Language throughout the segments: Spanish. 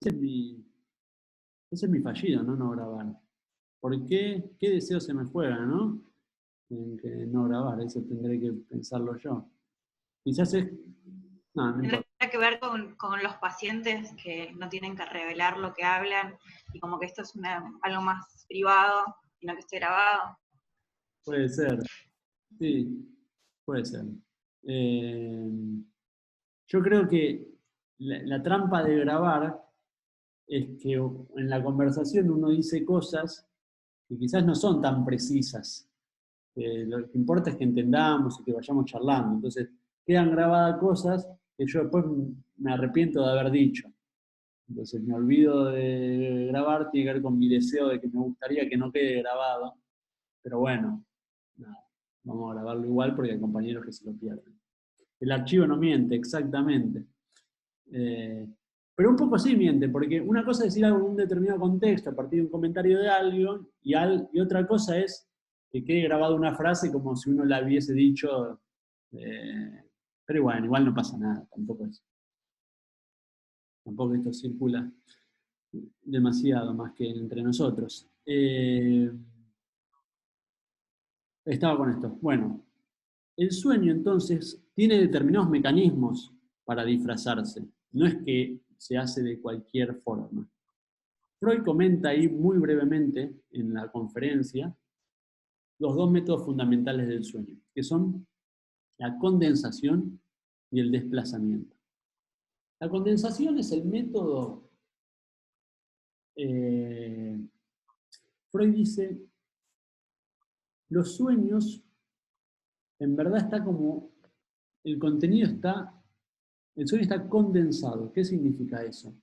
Ese es mi, ese es mi fallido, ¿no? No grabar. ¿Por qué? ¿Qué deseo se me juega, no? En que no grabar, eso tendré que pensarlo yo. Quizás es... No, no Tendrá importa. que ver con los pacientes que no tienen que revelar lo que hablan y como que esto es algo más privado y no que esté grabado. Puede ser, sí, puede ser. Eh, yo creo que la trampa de grabar es que en la conversación uno dice cosas que quizás no son tan precisas. Lo que importa es que entendamos y que vayamos charlando. Entonces, quedan grabadas cosas que yo después me arrepiento de haber dicho. Entonces, me olvido de grabar, tiene que ver con mi deseo de que me gustaría que no quede grabado. Pero bueno, nada, vamos a grabarlo igual porque hay compañeros que se lo pierden. El archivo no miente, exactamente. Eh, pero un poco sí miente, porque una cosa es decir algo en un determinado contexto a partir de un comentario de algo, y otra cosa es que quede grabada una frase como si uno la hubiese dicho. Pero bueno, igual no pasa nada, tampoco esto circula demasiado más que entre nosotros. Estaba con esto. Bueno, el sueño entonces tiene determinados mecanismos para disfrazarse. No es que se hace de cualquier forma. Freud comenta ahí muy brevemente en la conferencia los dos métodos fundamentales del sueño, que son la condensación y el desplazamiento. La condensación es el método, eh, Freud dice, los sueños en verdad está como, el contenido está, el sueño está condensado. ¿Qué significa eso?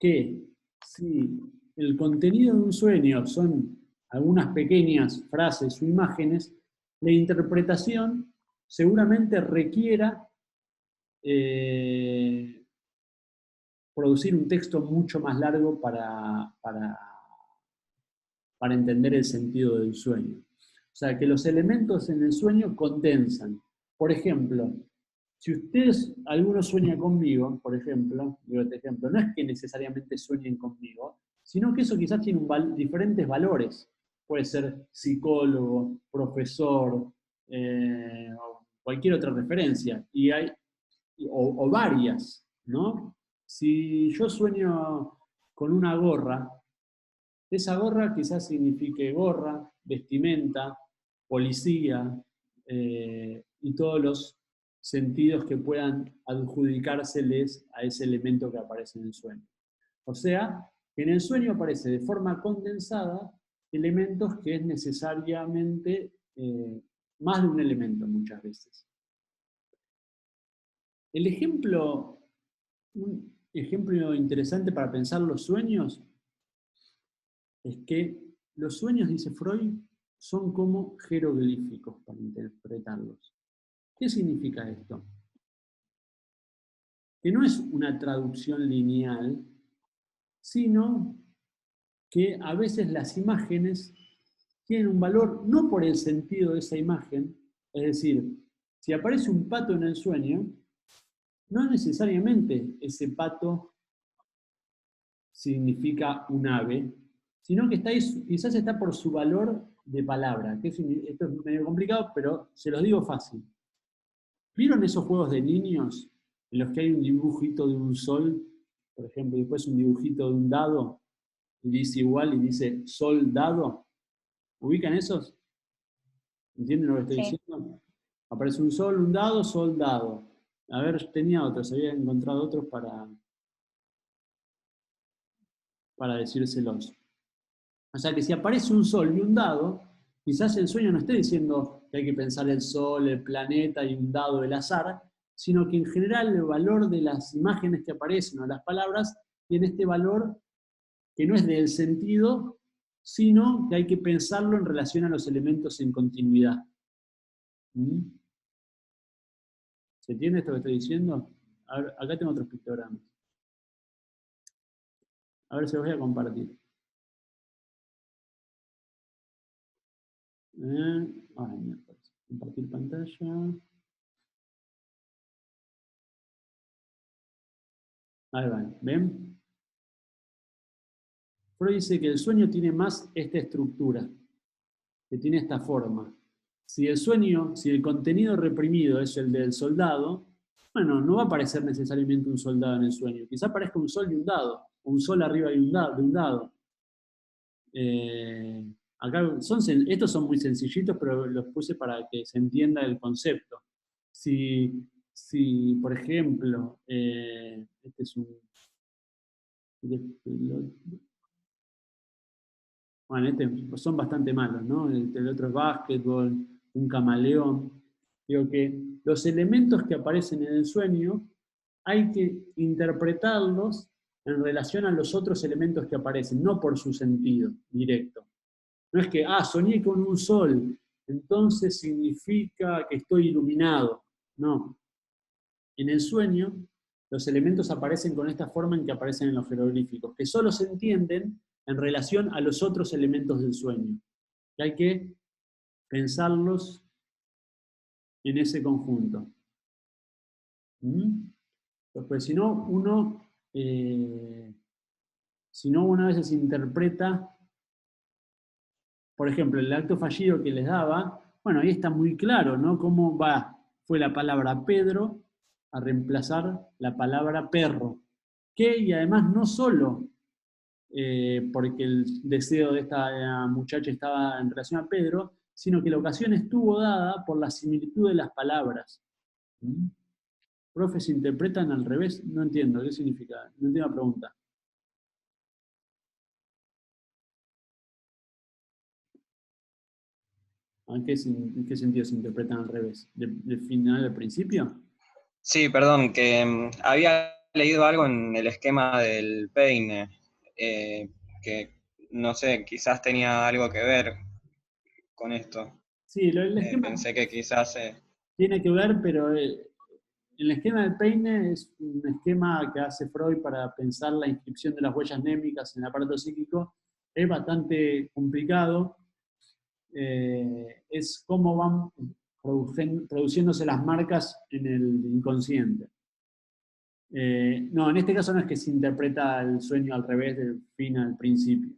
Que si el contenido de un sueño son algunas pequeñas frases o imágenes, la interpretación seguramente requiera eh, producir un texto mucho más largo para entender el sentido del sueño. O sea, que los elementos en el sueño condensan. Por ejemplo, si ustedes, alguno sueña conmigo, por ejemplo, digo este ejemplo, no es que necesariamente sueñen conmigo, sino que eso quizás tiene diferentes valores. Puede ser psicólogo, profesor, o cualquier otra referencia, o varias, ¿no? Si yo sueño con una gorra, esa gorra quizás signifique gorra, vestimenta, policía, y todos los sentidos que puedan adjudicárseles a ese elemento que aparece en el sueño. O sea, que en el sueño aparece de forma condensada elementos que es necesariamente más de un elemento muchas veces. Un ejemplo interesante para pensar los sueños es que los sueños, dice Freud, son como jeroglíficos para interpretarlos. ¿Qué significa esto? Que no es una traducción lineal, sino que a veces las imágenes tienen un valor no por el sentido de esa imagen, es decir, si aparece un pato en el sueño, no necesariamente ese pato significa un ave, sino que está ahí, quizás está por su valor de palabra. Esto es medio complicado, pero se los digo fácil. ¿Vieron esos juegos de niños en los que hay un dibujito de un sol, por ejemplo, y después un dibujito de un dado, y dice igual y dice sol dado? ¿Ubican esos? ¿Entienden lo que estoy Sí. diciendo? Aparece un sol, un dado, sol dado. A ver, tenía otros, había encontrado otros para decírselos. O sea que si aparece un sol y un dado, quizás el sueño no esté diciendo que hay que pensar el sol, el planeta y un dado del azar, sino que en general el valor de las imágenes que aparecen o las palabras tiene este valor que no es del sentido, sino que hay que pensarlo en relación a los elementos en continuidad. ¿Mm? ¿Se entiende esto que estoy diciendo? A ver, acá tengo otros pictogramas. A ver si los voy a compartir. Ay, compartir pantalla. Ahí van, ¿ven? Freud dice que el sueño tiene más esta estructura, que tiene esta forma. Si el contenido reprimido es el del soldado, bueno, no va a aparecer necesariamente un soldado en el sueño. Quizá aparezca un sol y un dado, o un sol arriba de un dado. Acá estos son muy sencillitos, pero los puse para que se entienda el concepto. Si por ejemplo, este es un... Bueno, son bastante malos, ¿no? El otro es básquetbol, un camaleón. Digo que los elementos que aparecen en el sueño hay que interpretarlos en relación a los otros elementos que aparecen, no por su sentido directo. No es que, soñé con un sol, entonces significa que estoy iluminado. No. En el sueño, los elementos aparecen con esta forma en que aparecen en los jeroglíficos, que solo se entienden en relación a los otros elementos del sueño. Y hay que pensarlos en ese conjunto. Pues si no, uno a veces interpreta, por ejemplo, el acto fallido que les daba, bueno, ahí está muy claro, ¿no? Cómo fue la palabra Pedro a reemplazar la palabra perro. Y además no solo porque el deseo de esta muchacha estaba en relación a Pedro, sino que la ocasión estuvo dada por la similitud de las palabras. Profes interpretan al revés, no entiendo, ¿qué significa? No entiendo la pregunta. ¿En qué sentido se interpretan al revés? ¿Del final al principio? Sí, perdón, que había leído algo en el esquema del peine, que no sé, quizás tenía algo que ver con esto. Sí, el esquema Pensé que quizás... tiene que ver, pero el esquema del peine es un esquema que hace Freud para pensar la inscripción de las huellas némicas en el aparato psíquico. Es bastante complicado. Es cómo van produciéndose las marcas en el inconsciente. No, en este caso no es que se interpreta el sueño al revés del fin al principio.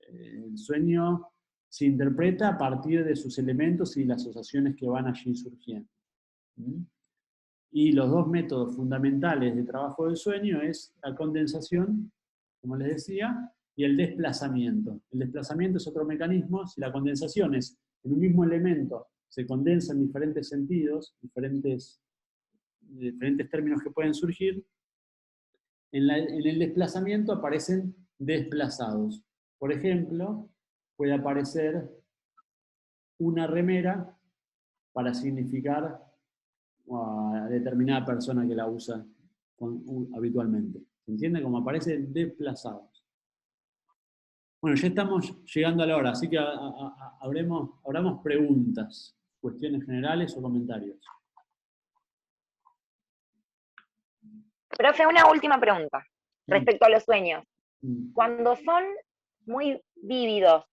El sueño se interpreta a partir de sus elementos y las asociaciones que van allí surgiendo. Y los dos métodos fundamentales de trabajo del sueño es la condensación, como les decía, y el desplazamiento. El desplazamiento es otro mecanismo. Si la condensación es en un mismo elemento, se condensa en diferentes sentidos, diferentes términos que pueden surgir, en el desplazamiento aparecen desplazados. Por ejemplo, puede aparecer una remera para significar a determinada persona que la usa habitualmente. ¿Se entiende? Como aparecen desplazados. Bueno, ya estamos llegando a la hora, así que abramos preguntas, cuestiones generales o comentarios. Profe, una última pregunta respecto a los sueños. Cuando son muy vívidos,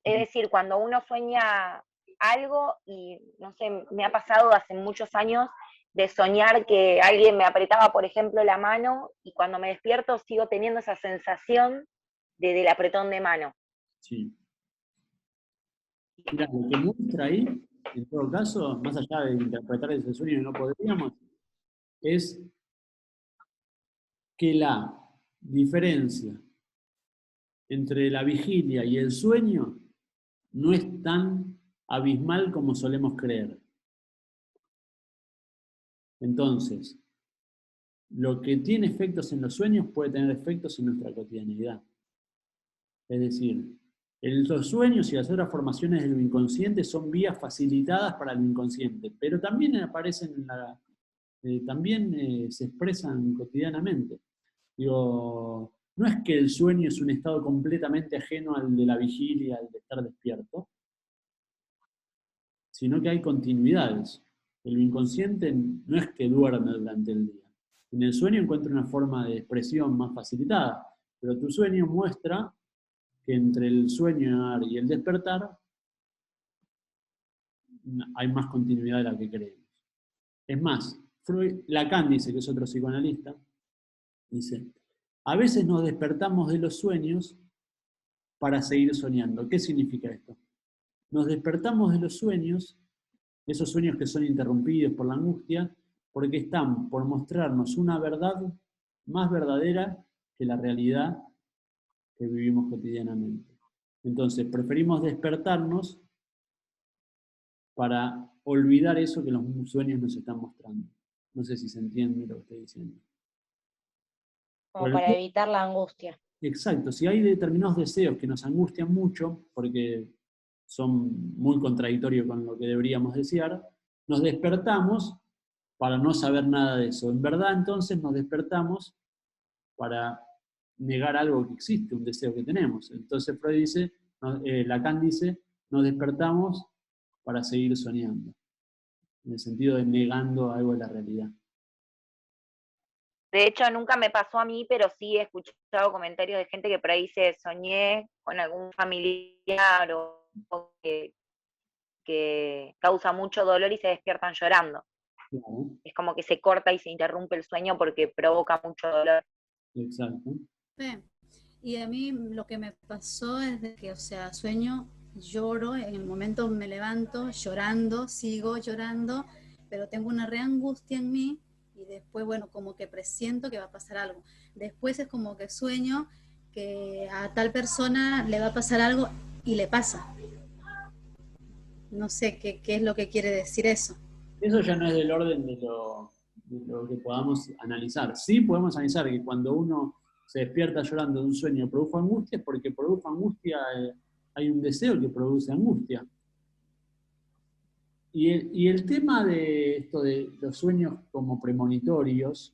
es decir, cuando uno sueña algo y, no sé, me ha pasado hace muchos años de soñar que alguien me apretaba, por ejemplo, la mano y cuando me despierto sigo teniendo esa sensación del apretón de mano. Sí. Mira, lo que muestra ahí, en todo caso, más allá de interpretar ese sueño y no podríamos, es que la diferencia entre la vigilia y el sueño no es tan abismal como solemos creer. Entonces, lo que tiene efectos en los sueños puede tener efectos en nuestra cotidianidad. Es decir, los sueños y las otras formaciones del inconsciente son vías facilitadas para el inconsciente, pero también aparecen también se expresan cotidianamente. Digo, no es que el sueño es un estado completamente ajeno al de la vigilia, al de estar despierto, sino que hay continuidades. El inconsciente no es que duerme durante el día. En el sueño encuentra una forma de expresión más facilitada, pero tu sueño muestra que entre el sueño y el despertar hay más continuidad de la que creemos. Es más, Lacan dice, que es otro psicoanalista, dice, a veces nos despertamos de los sueños para seguir soñando. ¿Qué significa esto? Nos despertamos de los sueños, esos sueños que son interrumpidos por la angustia, porque están por mostrarnos una verdad más verdadera que la realidad que vivimos cotidianamente. Entonces, preferimos despertarnos para olvidar eso que los sueños nos están mostrando. No sé si se entiende lo que estoy diciendo. Como para evitar la angustia. Exacto, si hay determinados deseos que nos angustian mucho, porque son muy contradictorios con lo que deberíamos desear, nos despertamos para no saber nada de eso. En verdad, entonces, nos despertamos para negar algo que existe, un deseo que tenemos. Entonces Freud dice, Lacan dice, nos despertamos para seguir soñando, en el sentido de negando algo de la realidad. De hecho, nunca me pasó a mí, pero sí he escuchado comentarios de gente que por ahí dice, soñé con algún familiar o que causa mucho dolor y se despiertan llorando. Claro. Es como que se corta y se interrumpe el sueño porque provoca mucho dolor. Exacto. Sí. Y a mí lo que me pasó es de que, o sea, sueño, lloro, en el momento me levanto llorando, sigo llorando, pero tengo una reangustia en mí y después, bueno, como que presiento que va a pasar algo. Después es como que sueño que a tal persona le va a pasar algo y le pasa. No sé qué es lo que quiere decir eso. Eso ya no es del orden de lo que podamos analizar. Sí podemos analizar que cuando uno se despierta llorando de un sueño produjo angustia, es porque produjo angustia, hay un deseo que produce angustia. Y el tema de esto de los sueños como premonitorios,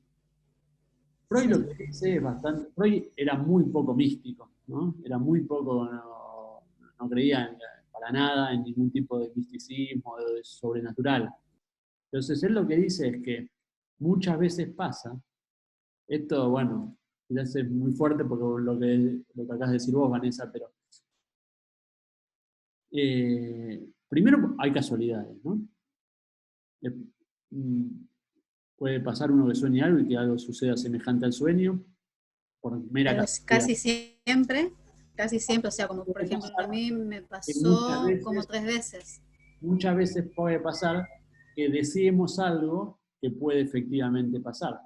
Freud lo que dice es bastante. Freud era muy poco místico, ¿no? Era muy poco, no creía para nada en ningún tipo de misticismo, de sobrenatural. Entonces él lo que dice es que muchas veces pasa, esto, bueno, quizás es muy fuerte porque lo que acabas de decir vos, Vanessa, pero primero hay casualidades, ¿no? Puede pasar uno que sueñe algo y que algo suceda semejante al sueño, por mera Pero casualidad. casi siempre, o sea, como por ejemplo a mí me pasó como 3 veces. Muchas veces puede pasar que deseemos algo que puede efectivamente pasar,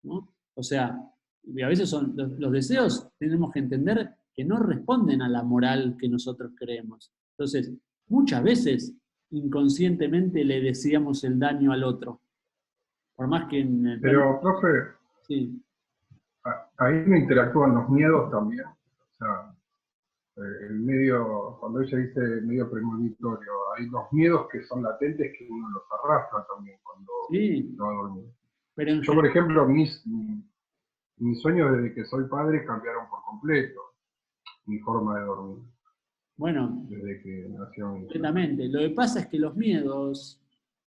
¿no? O sea, y a veces son los deseos, tenemos que entender que no responden a la moral que nosotros creemos. Entonces, muchas veces inconscientemente le deseamos el daño al otro. Por más que en el... Pero, profe, sí. Ahí me interactúan los miedos también. O sea, el medio, cuando ella dice medio premonitorio, hay los miedos que son latentes que uno los arrastra también cuando no va a dormir. Pero yo, por ejemplo, mis sueños desde que soy padre cambiaron por completo mi forma de dormir. Bueno, desde que nació mi hijo. Completamente. Lo que pasa es que los miedos,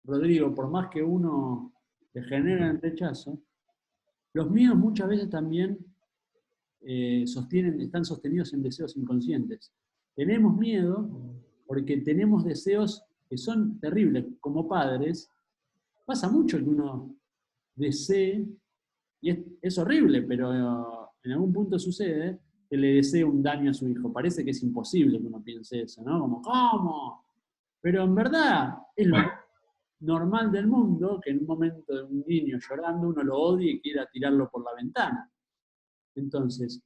Rodrigo, por más que uno le generen rechazo, los miedos muchas veces también están sostenidos en deseos inconscientes. Tenemos miedo porque tenemos deseos que son terribles. Como padres, pasa mucho que uno desee, y es horrible, pero en algún punto sucede, que le desee un daño a su hijo. Parece que es imposible que uno piense eso, ¿no? Como, ¿cómo? Pero en verdad es lo normal del mundo que en un momento de un niño llorando uno lo odie y quiera tirarlo por la ventana. Entonces,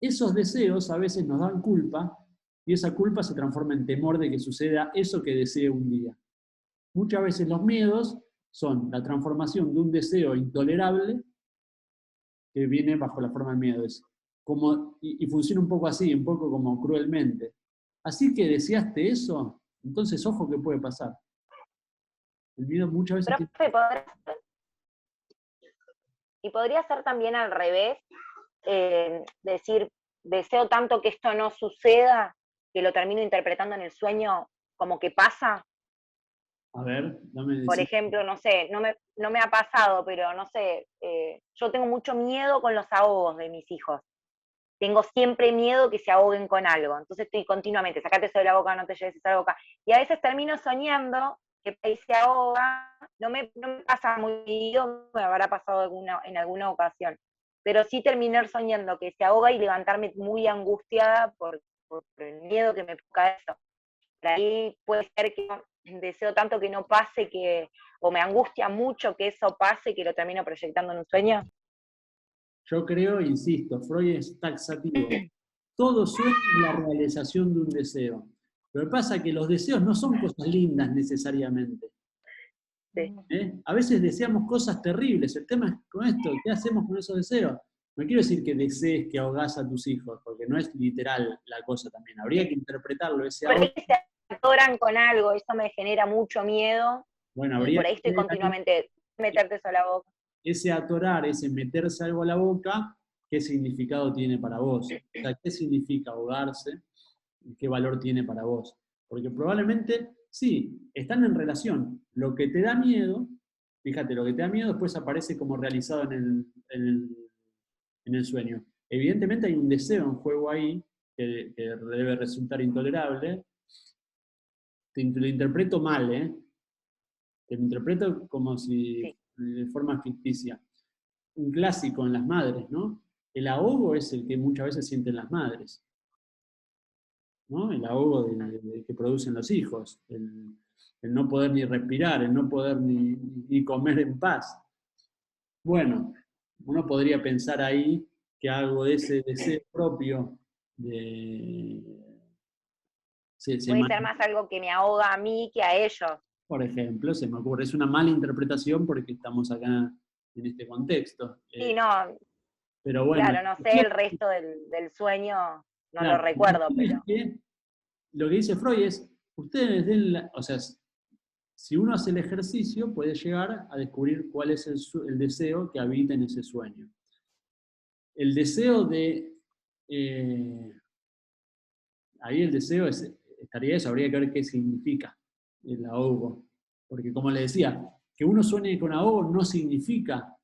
esos deseos a veces nos dan culpa y esa culpa se transforma en temor de que suceda eso que desee un día. Muchas veces los miedos son la transformación de un deseo intolerable que viene bajo la forma del miedo. Y funciona un poco así, un poco como cruelmente. Así que deseaste eso, entonces ojo que puede pasar. El miedo muchas veces... Y podría ser también al revés, decir, deseo tanto que esto no suceda, que lo termino interpretando en el sueño como que pasa. A ver, dame decir. Por ejemplo, no sé, no me ha pasado, pero no sé, yo tengo mucho miedo con los ahogos de mis hijos. Tengo siempre miedo que se ahoguen con algo. Entonces estoy continuamente, sacate eso de la boca, no te lleves eso de la boca. Y a veces termino soñando que ahí se ahoga. No me pasa muy bien, me habrá pasado en alguna ocasión. pero sí terminar soñando que se ahoga y levantarme muy angustiada por el miedo que me provoca eso. Por ahí puede ser que deseo tanto que no pase, o me angustia mucho que eso pase, que lo termino proyectando en un sueño. Yo creo, insisto, Freud es taxativo. Todo sueño es la realización de un deseo. Lo que pasa es que los deseos no son cosas lindas necesariamente. Sí. A veces deseamos cosas terribles. El tema es con esto, ¿qué hacemos con esos deseos? No quiero decir que desees que ahogás a tus hijos, porque no es literal la cosa también. Habría que interpretarlo ese Por ahogo. ahí se atoran con algo, eso me genera mucho miedo, Bueno, y habría por ahí estoy que ver continuamente meterte eso a la boca. ese atorar, ese meterse algo a la boca, ¿qué significado tiene para vos? O sea, ¿qué significa ahogarse? ¿Qué valor tiene para vos? Porque probablemente, sí, están en relación. Lo que te da miedo, fíjate, lo que te da miedo después aparece como realizado en el sueño. Evidentemente hay un deseo en juego ahí que debe resultar intolerable. Lo interpreto mal, ¿eh? Te lo interpreto como si Sí. de forma ficticia. Un clásico en las madres, ¿no? El ahogo es el que muchas veces sienten las madres, ¿no? El ahogo que producen los hijos, el no poder ni respirar, el no poder ni comer en paz. Bueno, uno podría pensar ahí que algo de ese deseo propio se Puede ser más algo que me ahoga a mí que a ellos. por ejemplo, se me ocurre, es una mala interpretación porque estamos acá en este contexto. Sí, no, Pero bueno, claro, no sé el resto del sueño, no lo claro, recuerdo, pero... lo que dice Freud es, ustedes o sea, si uno hace el ejercicio, puede llegar a descubrir cuál es el deseo que habita en ese sueño. El deseo ahí el deseo estaría eso, habría que ver qué significa el ahogo. Porque como le decía, que uno sueñe con ahogo no significa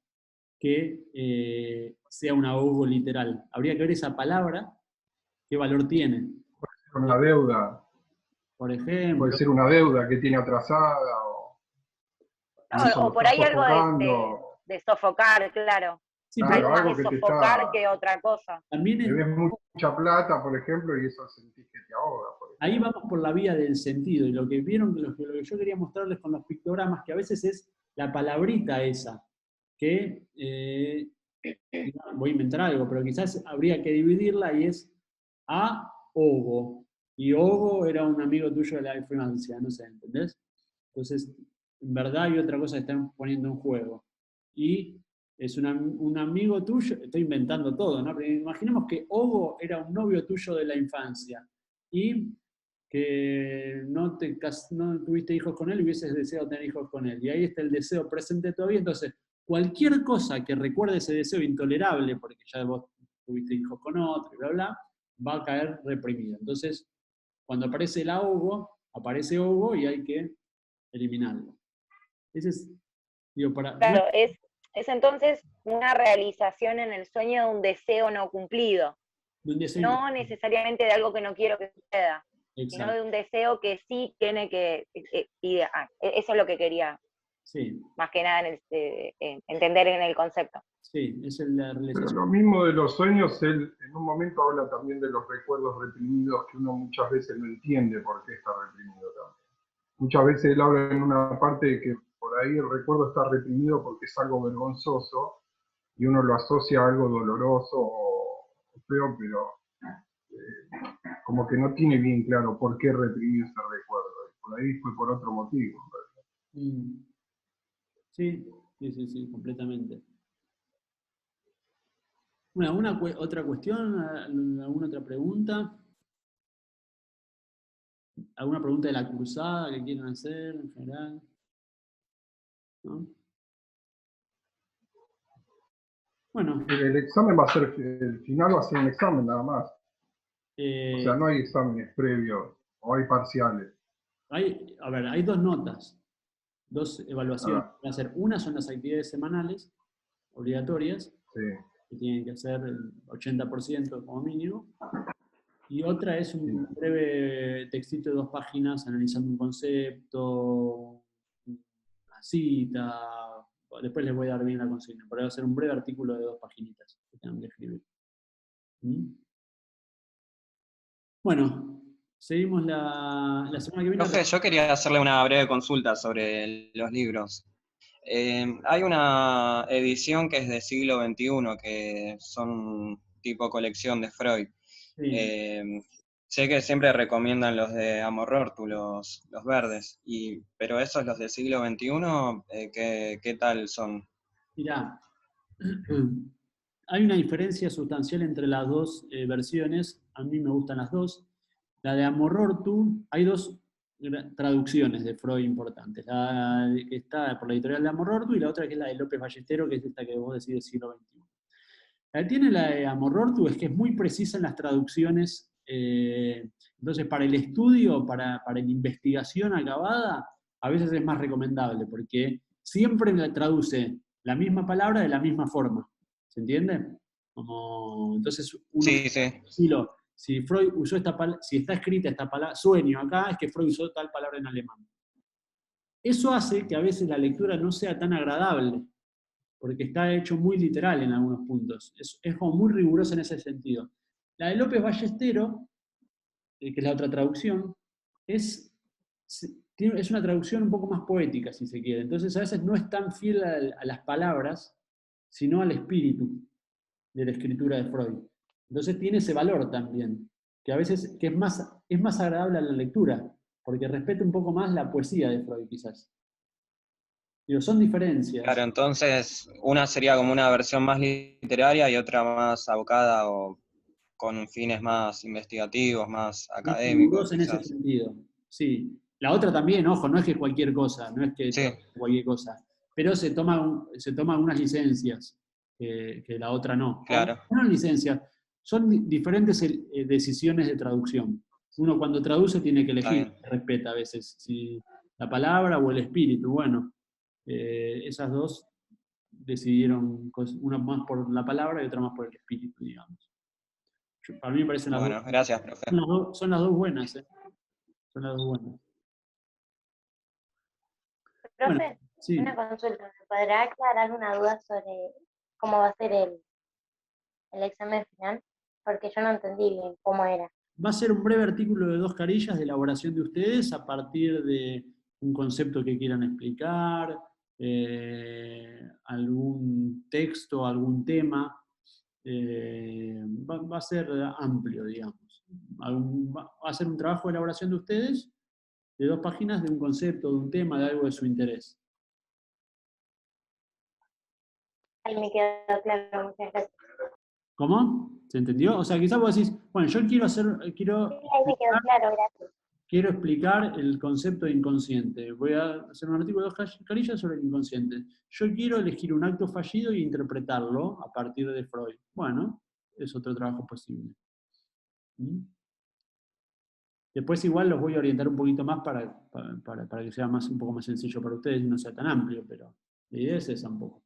que sea un ahogo literal. Habría que ver esa palabra, qué valor tiene. Una deuda, Por puede ejemplo, ser una deuda que tiene atrasada, o eso No, lo o por está ahí algo sofocando. de sofocar, claro. sí, Algo Claro, más algo de que te sofocar está, que otra cosa. también debes mucha plata, por ejemplo, y eso sentís que te ahoga. ahí vamos por la vía del sentido, y lo que vieron, lo que yo quería mostrarles con los pictogramas, que a veces es la palabrita esa, que voy a inventar algo, pero quizás habría que dividirla y es ahogo. Y Ogo era un amigo tuyo de la infancia, no sé, ¿entendés? Entonces, en verdad hay otra cosa que están poniendo en juego. Y es un amigo tuyo, estoy inventando todo, ¿no? Pero imaginemos que Ogo era un novio tuyo de la infancia y que no tuviste hijos con él y hubieses deseado tener hijos con él. Y ahí está el deseo presente todavía. Entonces, cualquier cosa que recuerde ese deseo intolerable, porque ya vos tuviste hijos con otro y bla, bla, va a caer reprimido. Entonces, cuando aparece el ahogo, aparece ahogo y hay que eliminarlo. Ese es, digo, Claro, es entonces una realización en el sueño de un deseo no cumplido. de un deseo No necesariamente de algo que no quiero que suceda, sino exacto. de un deseo que sí tiene que... eso es lo que quería, Sí, más que nada, entender en el concepto. sí, es la Pero realización. lo mismo de los sueños, él en un momento habla también de los recuerdos reprimidos, que uno muchas veces no entiende por qué está reprimido también. Muchas veces él habla en una parte de que por ahí el recuerdo está reprimido porque es algo vergonzoso y uno lo asocia a algo doloroso o feo, pero como que no tiene bien claro por qué reprimió ese recuerdo. Y por ahí fue por otro motivo. Mm. Sí, sí, sí, sí, completamente. Bueno, otra cuestión? ¿Alguna otra pregunta? ¿Alguna pregunta de la cruzada que quieran hacer en general? ¿No? Bueno, El examen va a ser, el final va a ser un examen nada más. O sea, no hay exámenes previos o hay parciales. a ver, hay dos notas, dos evaluaciones. Ah, Van a ser, una son las actividades semanales obligatorias, sí. que tienen que hacer el 80% como mínimo, y otra es un breve textito de 2 páginas analizando un concepto, una cita. Después les voy a dar bien la consigna, pero va a ser un breve artículo de 2 paginitas. que tengan que escribir. ¿Mm? Bueno, seguimos la semana que viene. Profe, yo quería hacerle una breve consulta sobre los libros. Hay una edición que es de siglo XXI, que son tipo colección de Freud. Sí. Sé que siempre recomiendan los de Amorortu, los verdes, pero esos, los del siglo XXI, ¿qué tal son? Mirá, hay una diferencia sustancial entre las dos versiones. A mí me gustan las dos. La de Amorortu, hay dos traducciones de Freud importantes. La que está por la editorial de Amorortu y la otra que es la de López Ballestero, que es esta que vos decís del siglo XXI. La que tiene la de Amorortu es que es muy precisa en las traducciones. Entonces, para el estudio, para la investigación acabada, a veces es más recomendable, porque siempre traduce la misma palabra de la misma forma. ¿Se entiende? Entonces, uno, Sí. si Freud usó esta palabra, si está escrita esta palabra, sueño acá, es que Freud usó tal palabra en alemán. Eso hace que a veces la lectura no sea tan agradable, porque está hecho muy literal en algunos puntos. Es como muy rigurosa en ese sentido. La de López Ballestero, que es la otra traducción, es una traducción un poco más poética, si se quiere. Entonces, a veces no es tan fiel a las palabras, sino al espíritu de la escritura de Freud. Entonces tiene ese valor también, que a veces es más agradable a la lectura, porque respeta un poco más la poesía de Freud, quizás. Pero son diferencias. Claro, entonces una sería como una versión más literaria y otra más abocada o con fines más investigativos, más académicos, En ese quizás. sentido, sí. La otra también, ojo, no es que cualquier cosa, no es que Sí. cualquier cosa, pero se toma algunas licencias que la otra no. Claro. No licencias, son diferentes decisiones de traducción. Uno cuando traduce tiene que elegir, respeta a veces, si la palabra o el espíritu. Bueno, esas dos decidieron, una más por la palabra y otra más por el espíritu, digamos. Para mí me parecen las Bueno, dos. gracias, profe. Son las dos buenas, ¿eh? Son las dos buenas. Profe, Bueno, sí. una consulta. ¿Me podrá aclarar una duda sobre cómo va a ser el examen final? Porque yo no entendí bien cómo era. Va a ser un breve artículo de 2 carillas de elaboración de ustedes a partir de un concepto que quieran explicar, algún texto, algún tema. Va a ser amplio, digamos. Va a ser un trabajo de elaboración de ustedes de 2 páginas de un concepto, de un tema, de algo de su interés. Ahí me quedó claro, muchas gracias. ¿Cómo? ¿Se entendió? O sea, quizás vos decís, bueno, yo quiero Sí, ahí me quedó claro, gracias. Quiero explicar el concepto de inconsciente. Voy a hacer un artículo de 2 carillas sobre el inconsciente. Yo quiero elegir un acto fallido e interpretarlo a partir de Freud. Bueno, es otro trabajo posible. Después igual los voy a orientar un poquito más para que sea un poco más sencillo para ustedes y no sea tan amplio, pero la idea es esa un poco.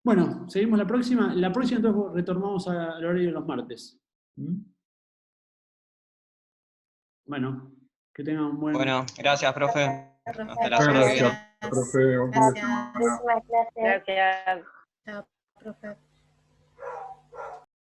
Bueno, seguimos la próxima. La próxima entonces retornamos al horario de los martes. Bueno, que tengan un buen... Bueno, gracias, profe. Hasta la Gracias, próxima. profe. Gracias. Chao, profe.